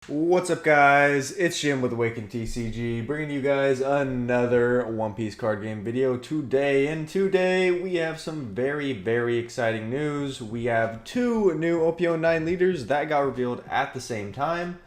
What's up, guys? It's Jim with Awakened TCG, bringing you guys another One Piece card game video today. And today we have some very exciting news. We have two new OP09 leaders that got revealed at the same time.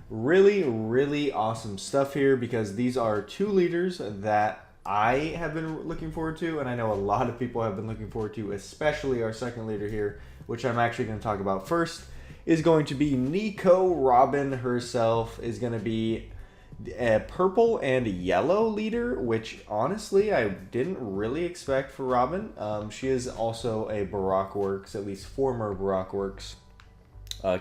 Really awesome stuff here because these are two leaders that I have been looking forward to, and I know a lot of people have been looking forward to, especially our second leader here, which I'm actually going to talk about first. Is going to be Nico. Robin herself is going to be a purple and yellow leader, which honestly I didn't really expect for Robin. She is also a Baroque Works, at least former Baroque Works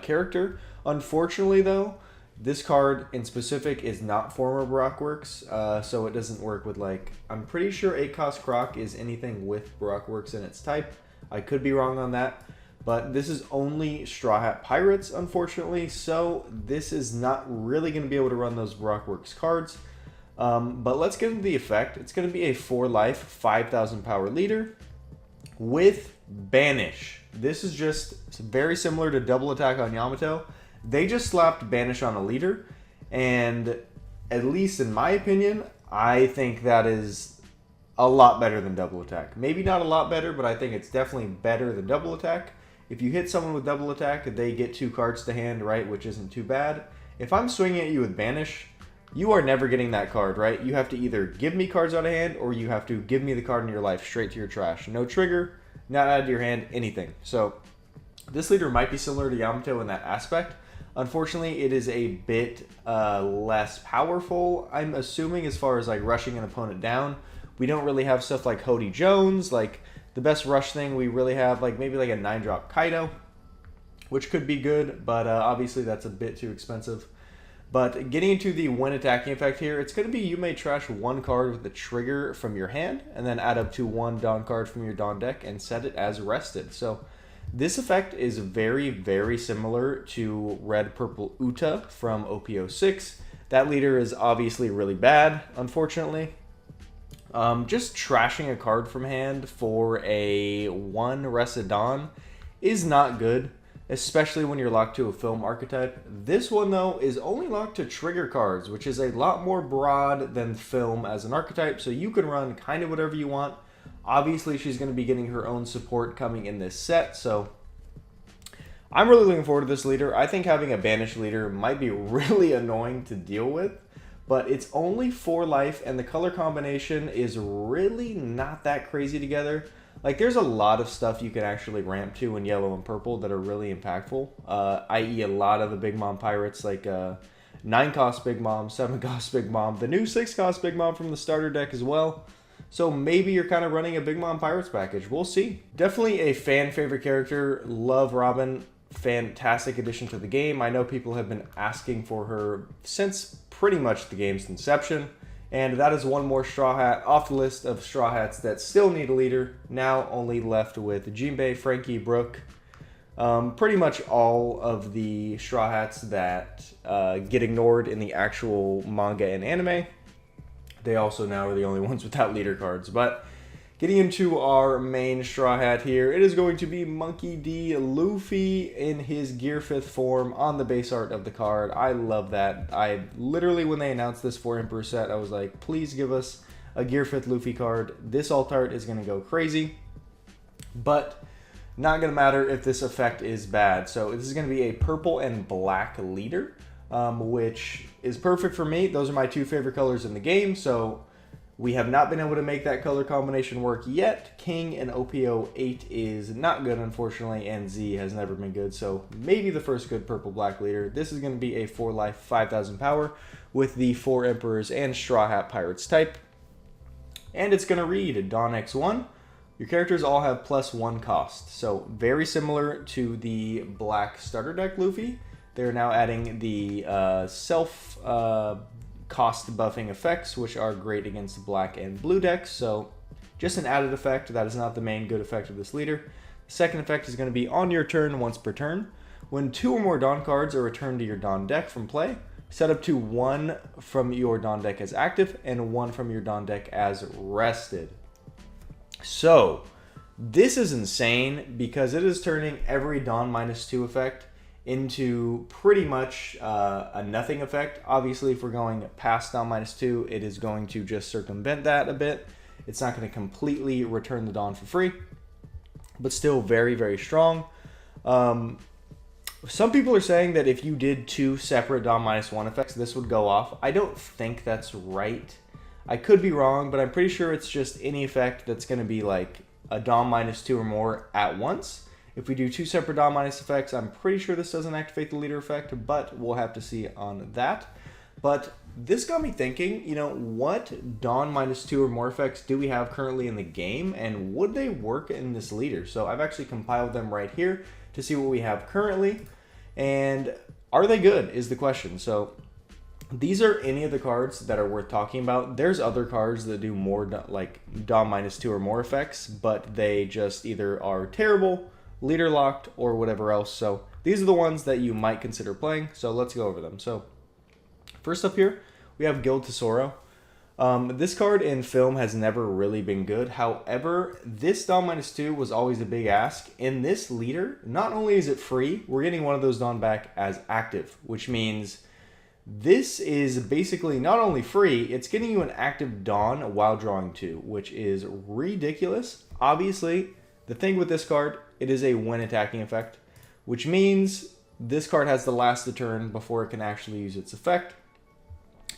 character. Unfortunately though, this card in specific is not former Baroque Works, so it doesn't work with, like, I'm pretty sure ACOS Croc is anything with Baroque Works in its type. I could be wrong on that. But this is only Straw Hat Pirates, unfortunately, so this is not really going to be able to run those Baroque Works cards. But let's get into the effect. It's going to be a 4-life, 5,000 power leader with Banish. This is just very similar to Double Attack on Yamato. They just slapped Banish on a leader, and at least in my opinion, I think that is a lot better than Double Attack. Maybe not a lot better, but I think it's definitely better than Double Attack. If you hit someone with Double Attack, they get 2 cards to hand, right, which isn't too bad. If I'm swinging at you with Banish, you are never getting that card, right? You have to either give me cards out of hand, or you have to give me the card in your life straight to your trash. No trigger, not out of your hand, anything. So this leader might be similar to Yamato in that aspect. Unfortunately, it is a bit less powerful, I'm assuming, as far as like rushing an opponent down. We don't really have stuff like Hody Jones, like the best rush thing we really have, like maybe like a 9-drop Kaido, which could be good, but obviously that's a bit too expensive. But getting into the when attacking effect here, it's going to be you may trash 1 card with the trigger from your hand, and then add up to 1 Dawn card from your Dawn deck and set it as rested. So this effect is very similar to Red Purple Uta from OP06. That leader is obviously really bad, unfortunately. Just trashing a card from hand for a 1 rested Dawn is not good, especially when you're locked to a film archetype. This one, though, is only locked to trigger cards, which is a lot more broad than film as an archetype, so you can run kind of whatever you want. Obviously, she's going to be getting her own support coming in this set, so I'm really looking forward to this leader. I think having a Banish leader might be really annoying to deal with, but it's only 4 life, and the color combination is really not that crazy together. Like, there's a lot of stuff you can actually ramp to in yellow and purple that are really impactful, i.e. a lot of the Big Mom Pirates, like 9-cost Big Mom, 7-cost Big Mom, the new 6-cost Big Mom from the starter deck as well. So maybe you're kind of running a Big Mom Pirates package. We'll see. Definitely a fan favorite character. Love Robin. Fantastic addition to the game. I know people have been asking for her since pretty much the game's inception, and that is one more Straw Hat off the list of Straw Hats that still need a leader. Now only left with Jinbei, Frankie, Brook, pretty much all of the Straw Hats that get ignored in the actual manga and anime. They also now are the only ones without leader cards. But getting into our main Straw Hat here, it is going to be Monkey D. Luffy in his Gear 5th form on the base art of the card. I love that. I literally, when they announced this 4 Emperor set, I was like, please give us a Gear 5th Luffy card. This alt art is going to go crazy, but not going to matter if this effect is bad. So this is going to be a purple and black leader, which is perfect for me. Those are my 2 favorite colors in the game, so we have not been able to make that color combination work yet. King and OP08 is not good, unfortunately, and Z has never been good, so maybe the first good purple-black leader. This is going to be a 4-life, 5,000 power with the 4 Emperors and Straw Hat Pirates type. And it's going to read Dawn X1. Your characters all have +1 cost, so very similar to the black starter deck Luffy. They're now adding the cost buffing effects, which are great against black and blue decks. So just an added effect. That is not the main good effect of this leader. The second effect is going to be on your turn once per turn. When 2 or more Dawn cards are returned to your Dawn deck from play, set up to 1 from your Dawn deck as active and 1 from your Dawn deck as rested. So this is insane because it is turning every Dawn -2 effect into pretty much a nothing effect. Obviously, if we're going past Dawn -2, it is going to just circumvent that a bit. It's not going to completely return the Dawn for free, but still very, very strong. Some people are saying that if you did 2 separate Dawn -1 effects, this would go off. I don't think that's right. I could be wrong, but I'm pretty sure it's just any effect that's going to be like a Dawn -2 or more at once. If we do 2 separate Dawn effects, I'm pretty sure this doesn't activate the leader effect, but we'll have to see on that. But this got me thinking, you know, what Dawn -2 or more effects do we have currently in the game, and would they work in this leader? So I've actually compiled them right here to see what we have currently, and are they good is the question. So these are any of the cards that are worth talking about. There's other cards that do more like Dawn -2 or more effects, but they just either are terrible, leader locked, or whatever else. So these are the ones that you might consider playing. So let's go over them. So first up here, we have Guild Tesoro. This card in film has never really been good. However, this Dawn -2 was always a big ask. In this leader, not only is it free, we're getting one of those Dawn back as active, which means this is basically not only free, it's getting you an active Dawn while drawing 2, which is ridiculous. Obviously, the thing with this card, it is a when attacking effect, which means this card has to last the turn before it can actually use its effect.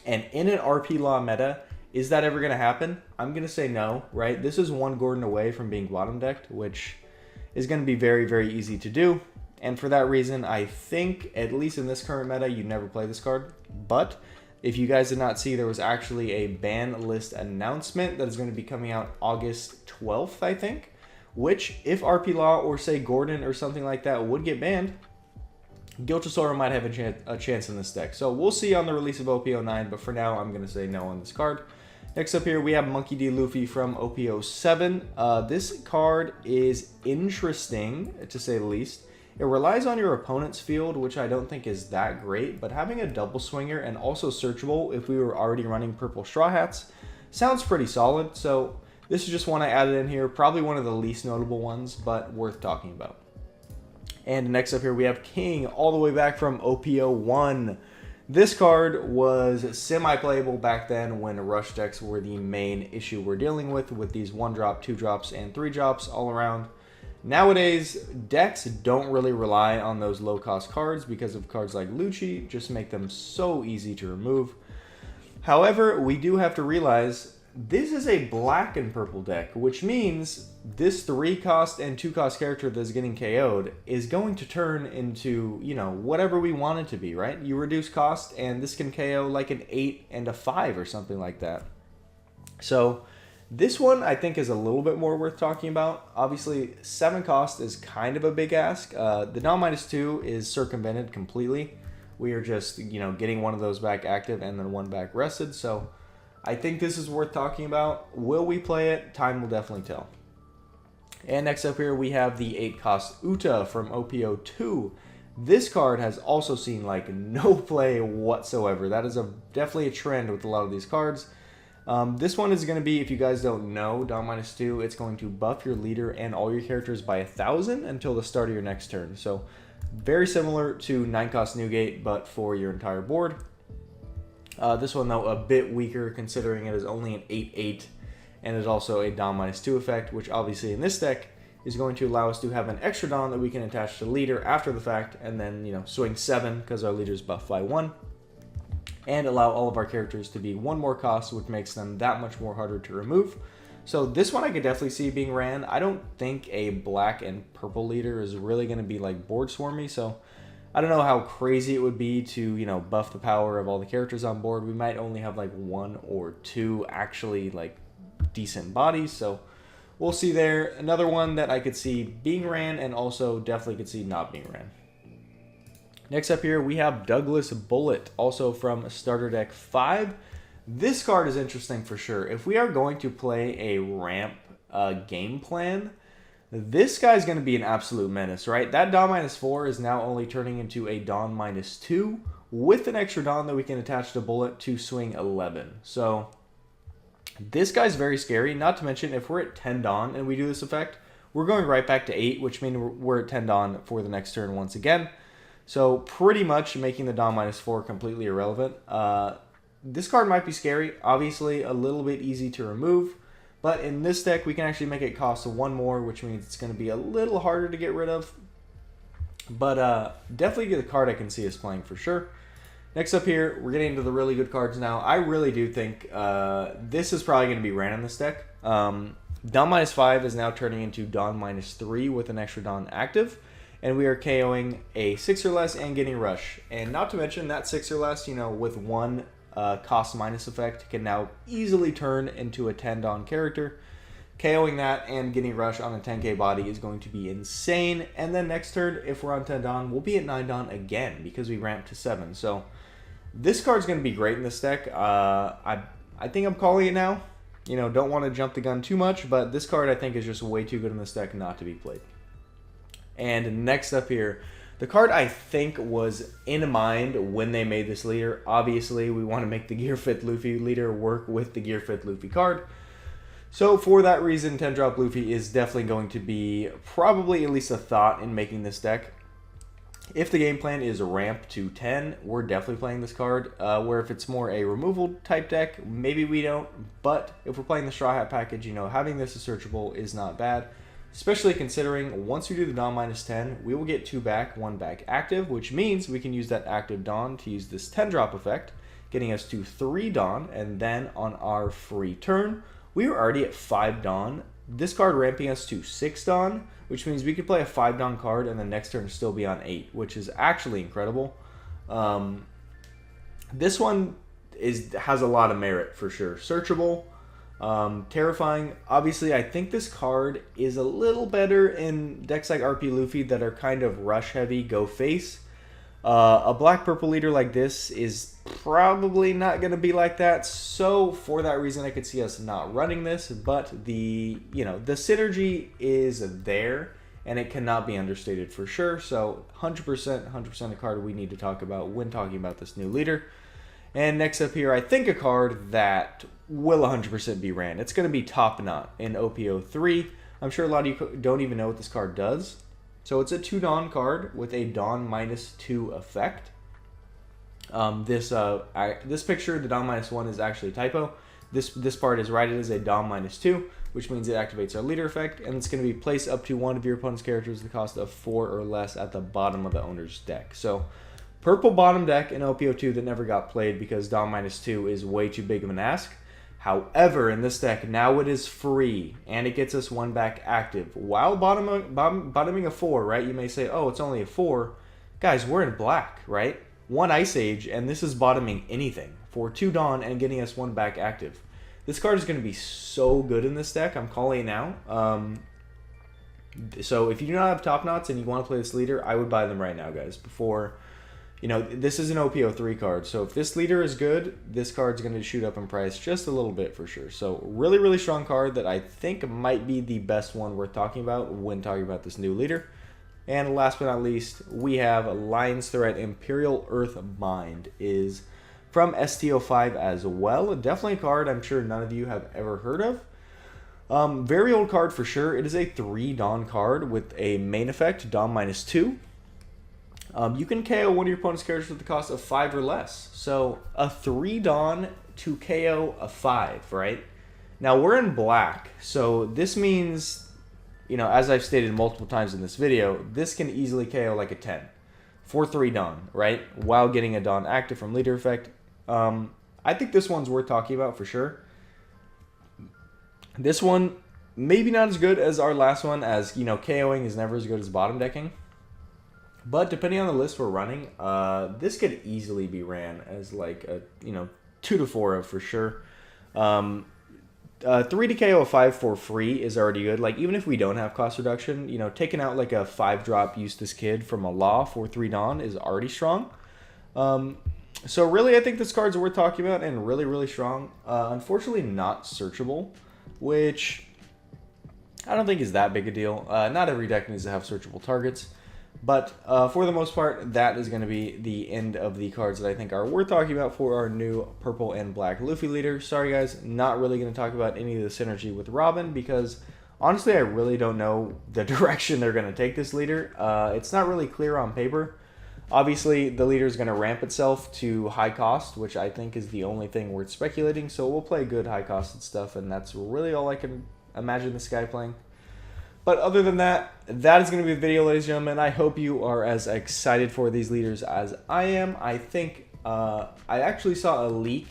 And in an RP Law meta, is that ever going to happen? I'm going to say no, right? This is one Gordon away from being bottom decked, which is going to be very, very easy to do. And for that reason, I think, at least in this current meta, you never play this card. But if you guys did not see, there was actually a ban list announcement that is going to be coming out August 12th, I think. Which, if RP Law or, say, Gordon or something like that would get banned, Guild Tesoro might have a chance in this deck. So we'll see on the release of OP09, but for now, I'm going to say no on this card. Next up here, we have Monkey D. Luffy from OP07. This card is interesting, to say the least. It relies on your opponent's field, which I don't think is that great, but having a double swinger and also searchable if we were already running purple Straw Hats sounds pretty solid. So this is just one I added in here, probably one of the least notable ones, but worth talking about. And next up here, we have King, all the way back from OP01. This card was semi-playable back then when rush decks were the main issue we're dealing with these 1-drop, 2-drops, and 3-drops all around. Nowadays, decks don't really rely on those low-cost cards because of cards like Lucci just make them so easy to remove. However, we do have to realize this is a black and purple deck, which means this 3-cost and 2-cost character that's getting KO'd is going to turn into, you know, whatever we want it to be, right? You reduce cost, and this can KO like an 8 and a 5 or something like that. So this one, I think, is a little bit more worth talking about. Obviously, 7 cost is kind of a big ask. The Dawn -2 is circumvented completely. We are just, you know, getting one of those back active and then one back rested. So I think this is worth talking about. Will we play it? Time will definitely tell. And next up here, we have the 8-cost Uta from OP02. This card has also seen, like, no play whatsoever. That is definitely a trend with a lot of these cards. This one is going to be, if you guys don't know, Dawn -2, it's going to buff your leader and all your characters by 1,000 until the start of your next turn. So very similar to 9-cost Newgate, but for your entire board. This one, though, a bit weaker considering it is only an 8/8 and is also a Dawn -2 effect, which obviously in this deck is going to allow us to have an extra Dawn that we can attach to leader after the fact and then, you know, swing 7 because our leader's buff by 1. And allow all of our characters to be 1 more cost, which makes them that much more harder to remove. So this one I could definitely see being ran. I don't think a black and purple leader is really going to be like board swarmy, so I don't know how crazy it would be to, you know, buff the power of all the characters on board. We might only have like 1 or 2 actually like decent bodies, so we'll see there. Another one that I could see being ran and also definitely could see not being ran. Next up here, we have Douglas Bullet, also from Starter Deck 5. This card is interesting for sure. If we are going to play a ramp game plan, this guy's going to be an absolute menace, right? That Dawn -4 is now only turning into a Dawn -2 with an extra Dawn that we can attach to Bullet to swing 11. So this guy's very scary, not to mention if we're at 10 Dawn and we do this effect, we're going right back to 8, which means we're at 10 Dawn for the next turn once again. So pretty much making the Dawn -4 completely irrelevant. This card might be scary, obviously a little bit easy to remove, but in this deck we can actually make it cost one more, which means it's going to be a little harder to get rid of. But definitely the card I can see us playing for sure. Next up here, we're getting into the really good cards now. I really do think this is probably going to be ran in this deck. Dawn -5 is now turning into Dawn -3 with an extra Dawn active. And we are KOing a 6 or less and getting Rush. And not to mention that 6 or less, with one cost minus effect, can now easily turn into a 10 Dawn character. KOing that and getting Rush on a 10k body is going to be insane. And then next turn, if we're on 10 Dawn, we'll be at 9 Dawn again because we ramped to 7. So this card's going to be great in this deck. I think I'm calling it now. Don't want to jump the gun too much, but this card I think is just way too good in this deck not to be played. And next up here, the card I think was in mind when they made this leader. Obviously, we want to make the Gear Fit Luffy leader work with the Gear Fit Luffy card. So for that reason, 10-drop Luffy is definitely going to be probably at least a thought in making this deck. If the game plan is ramp to 10, we're definitely playing this card. Where if it's more a removal type deck, maybe we don't. But if we're playing the Straw Hat package, having this as searchable is not bad. Especially considering once we do the Dawn -10, we will get 2 back, 1 back active, which means we can use that active Dawn to use this 10-drop effect, getting us to 3 Dawn, and then on our free turn, we are already at 5 Dawn. This card ramping us to 6 Dawn, which means we could play a 5 Dawn card and the next turn still be on 8, which is actually incredible. This one has a lot of merit for sure. Searchable. Terrifying. Obviously, I think this card is a little better in decks like RP Luffy that are kind of rush heavy, go face. A black-purple leader like this is probably not going to be like that. So for that reason, I could see us not running this. But the synergy is there, and it cannot be understated for sure. So 100% a card we need to talk about when talking about this new leader. And next up here, I think a card that will 100% be ran. It's going to be Top Knot in OP03. I'm sure a lot of you don't even know what this card does. So it's a 2 Dawn card with a Dawn -2 effect. This picture, the Dawn -1 is actually a typo. This part is rated as a Dawn -2, which means it activates our leader effect, and it's going to be placed up to one of your opponent's characters at the cost of 4 or less at the bottom of the owner's deck. So purple bottom deck in OP02 that never got played because Dawn -2 is way too big of an ask. However, in this deck, now it is free, and it gets us 1 back active. While bottoming a 4, right? You may say, oh, it's only a 4. Guys, we're in black, right? 1 Ice Age, and this is bottoming anything for 2 Dawn and getting us 1 back active. This card is going to be so good in this deck. I'm calling it now. So if you do not have Top Knots and you want to play this leader, I would buy them right now, guys, before... this is an OP03 card, so if this leader is good, this card's going to shoot up in price just a little bit for sure. So really, really strong card that I think might be the best one worth talking about when talking about this new leader. And last but not least, we have Lion's Threat Imperial Earth Mind is from STO5 as well. Definitely a card I'm sure none of you have ever heard of. Very old card for sure. It is a 3 Dawn card with a main effect, Dawn -2. You can KO one of your opponent's characters with the cost of 5 or less. So a 3 Dawn to KO a 5, right? Now we're in black, so this means, as I've stated multiple times in this video, this can easily KO like a 10 for 3 Dawn, right? While getting a Dawn active from leader effect. I think this one's worth talking about for sure. This one, maybe not as good as our last one, as, KOing is never as good as bottom decking. But depending on the list we're running, this could easily be ran as like a 2 to 4 of for sure. 3 to KO a 5 for free is already good. Like even if we don't have cost reduction, taking out like a 5-drop Eustace Kid from a Law for 3 Dawn is already strong. So really, I think this card's worth talking about and really, really strong. Unfortunately, not searchable, which I don't think is that big a deal. Not every deck needs to have searchable targets. But for the most part, that is going to be the end of the cards that I think are worth talking about for our new purple and black Luffy leader. Sorry guys, not really going to talk about any of the synergy with Robin because honestly I really don't know the direction they're going to take this leader. It's not really clear on paper. Obviously, the leader is going to ramp itself to high cost, which I think is the only thing worth speculating. So we'll play good high costed stuff, and that's really all I can imagine this guy playing. But other than that, that is going to be the video, ladies and gentlemen. I hope you are as excited for these leaders as I am. I think I actually saw a leak.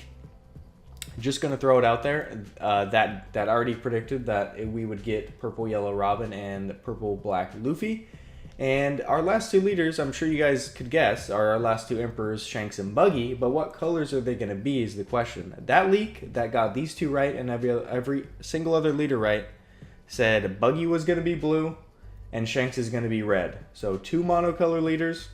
Just going to throw it out there that already predicted that we would get purple yellow Robin and purple black Luffy. And our last two leaders, I'm sure you guys could guess, are our last two Emperors, Shanks and Buggy. But what colors are they going to be is the question. That leak that got these two right and every single other leader right said Buggy was going to be blue and Shanks is going to be red. So 2 monocolor leaders.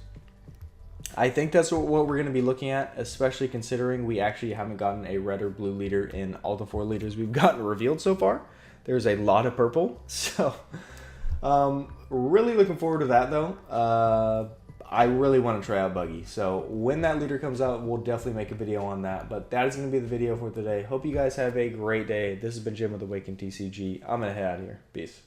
I think that's what we're going to be looking at, especially considering we actually haven't gotten a red or blue leader in all the 4 leaders we've gotten revealed so far. There's a lot of purple. So really looking forward to that, though. I really want to try out Buggy. So when that leader comes out, we'll definitely make a video on that. But that is going to be the video for today. Hope you guys have a great day. This has been Jim with Awaken TCG. I'm going to head out of here. Peace.